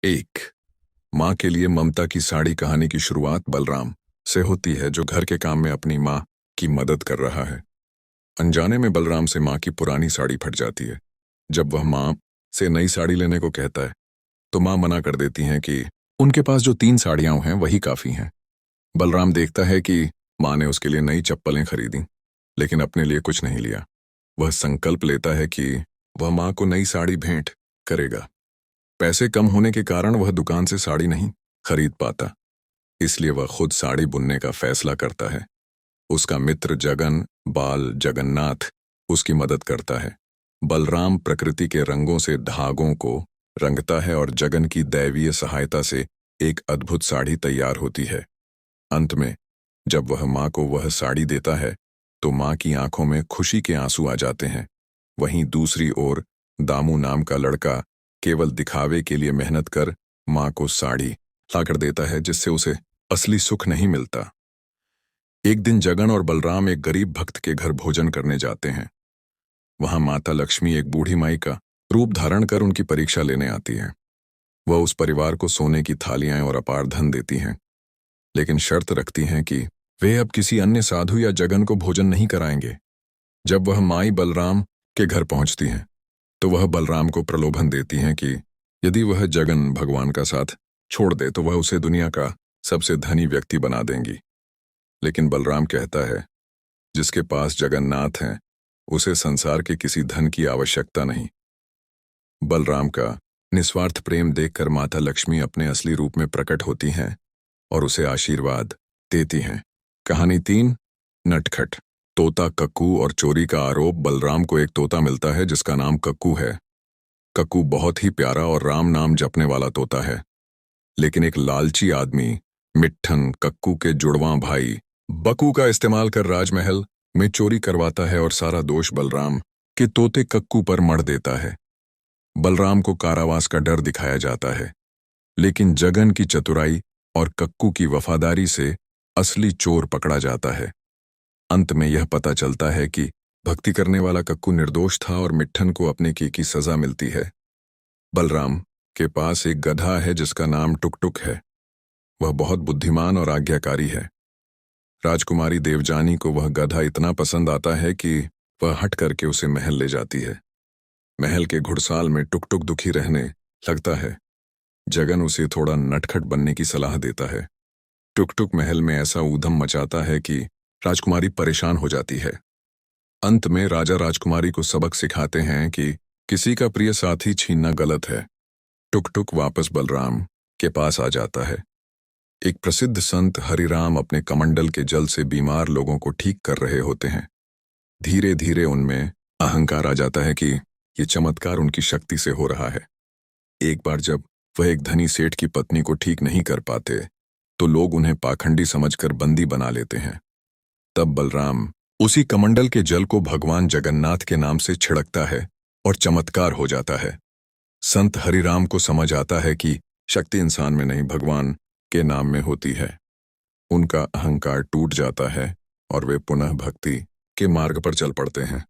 एक माँ के लिए ममता की साड़ी कहानी की शुरुआत बलराम से होती है, जो घर के काम में अपनी माँ की मदद कर रहा है। अनजाने में बलराम से माँ की पुरानी साड़ी फट जाती है। जब वह माँ से नई साड़ी लेने को कहता है तो माँ मना कर देती हैं कि उनके पास जो 3 साड़ियां हैं वही काफी हैं। बलराम देखता है कि माँ ने उसके लिए नई चप्पलें खरीदी, लेकिन अपने लिए कुछ नहीं लिया। वह संकल्प लेता है कि वह माँ को नई साड़ी भेंट करेगा। पैसे कम होने के कारण वह दुकान से साड़ी नहीं खरीद पाता, इसलिए वह खुद साड़ी बुनने का फैसला करता है। उसका मित्र जगन्नाथ उसकी मदद करता है। बलराम प्रकृति के रंगों से धागों को रंगता है और जगन की दैवीय सहायता से एक अद्भुत साड़ी तैयार होती है। अंत में जब वह माँ को वह साड़ी देता है तो माँ की आंखों में खुशी के आंसू आ जाते हैं। वहीं दूसरी ओर दामू नाम का लड़का केवल दिखावे के लिए मेहनत कर माँ को साड़ी लाकर देता है, जिससे उसे असली सुख नहीं मिलता। एक दिन जगन और बलराम एक गरीब भक्त के घर भोजन करने जाते हैं। वहां माता लक्ष्मी एक बूढ़ी माई का रूप धारण कर उनकी परीक्षा लेने आती है। वह उस परिवार को सोने की थालियां और अपार धन देती हैं, लेकिन शर्त रखती हैं कि वे अब किसी अन्य साधु या जगन को भोजन नहीं कराएंगे। जब वह माई बलराम के घर पहुंचती हैं तो वह बलराम को प्रलोभन देती हैं कि यदि वह जगन भगवान का साथ छोड़ दे तो वह उसे दुनिया का सबसे धनी व्यक्ति बना देंगी। लेकिन बलराम कहता है, जिसके पास जगन्नाथ हैं उसे संसार के किसी धन की आवश्यकता नहीं। बलराम का निस्वार्थ प्रेम देखकर माता लक्ष्मी अपने असली रूप में प्रकट होती हैं और उसे आशीर्वाद देती हैं। कहानी 3 नटखट। तोता कक्कू और चोरी का आरोप। बलराम को एक तोता मिलता है जिसका नाम कक्कू है। कक्कू बहुत ही प्यारा और राम नाम जपने वाला तोता है, लेकिन एक लालची आदमी मिट्ठन कक्कू के जुड़वां भाई बकू का इस्तेमाल कर राजमहल में चोरी करवाता है और सारा दोष बलराम के तोते कक्कू पर मढ़ देता है। बलराम को कारावास का डर दिखाया जाता है, लेकिन जगन की चतुराई और कक्कू की वफादारी से असली चोर पकड़ा जाता है। अंत में यह पता चलता है कि भक्ति करने वाला कक्कू निर्दोष था और मिट्ठन को अपने की सजा मिलती है। बलराम के पास एक गधा है जिसका नाम टुकटुक है। वह बहुत बुद्धिमान और आज्ञाकारी है। राजकुमारी देवजानी को वह गधा इतना पसंद आता है कि वह हट करके उसे महल ले जाती है। महल के घुड़साल में टुकटुक दुखी रहने लगता है। जगन उसे थोड़ा नटखट बनने की सलाह देता है। टुकटुक महल में ऐसा ऊधम मचाता है कि राजकुमारी परेशान हो जाती है। अंत में राजा राजकुमारी को सबक सिखाते हैं कि किसी का प्रिय साथी छीनना गलत है। टुकटुक वापस बलराम के पास आ जाता है। एक प्रसिद्ध संत हरिराम अपने कमंडल के जल से बीमार लोगों को ठीक कर रहे होते हैं। धीरे धीरे उनमें अहंकार आ जाता है कि ये चमत्कार उनकी शक्ति से हो रहा है। एक बार जब वह एक धनी सेठ की पत्नी को ठीक नहीं कर पाते तो लोग उन्हें पाखंडी समझकर बंदी बना लेते हैं। तब बलराम उसी कमंडल के जल को भगवान जगन्नाथ के नाम से छिड़कता है और चमत्कार हो जाता है। संत हरिराम को समझ आता है कि शक्ति इंसान में नहीं, भगवान के नाम में होती है। उनका अहंकार टूट जाता है और वे पुनः भक्ति के मार्ग पर चल पड़ते हैं।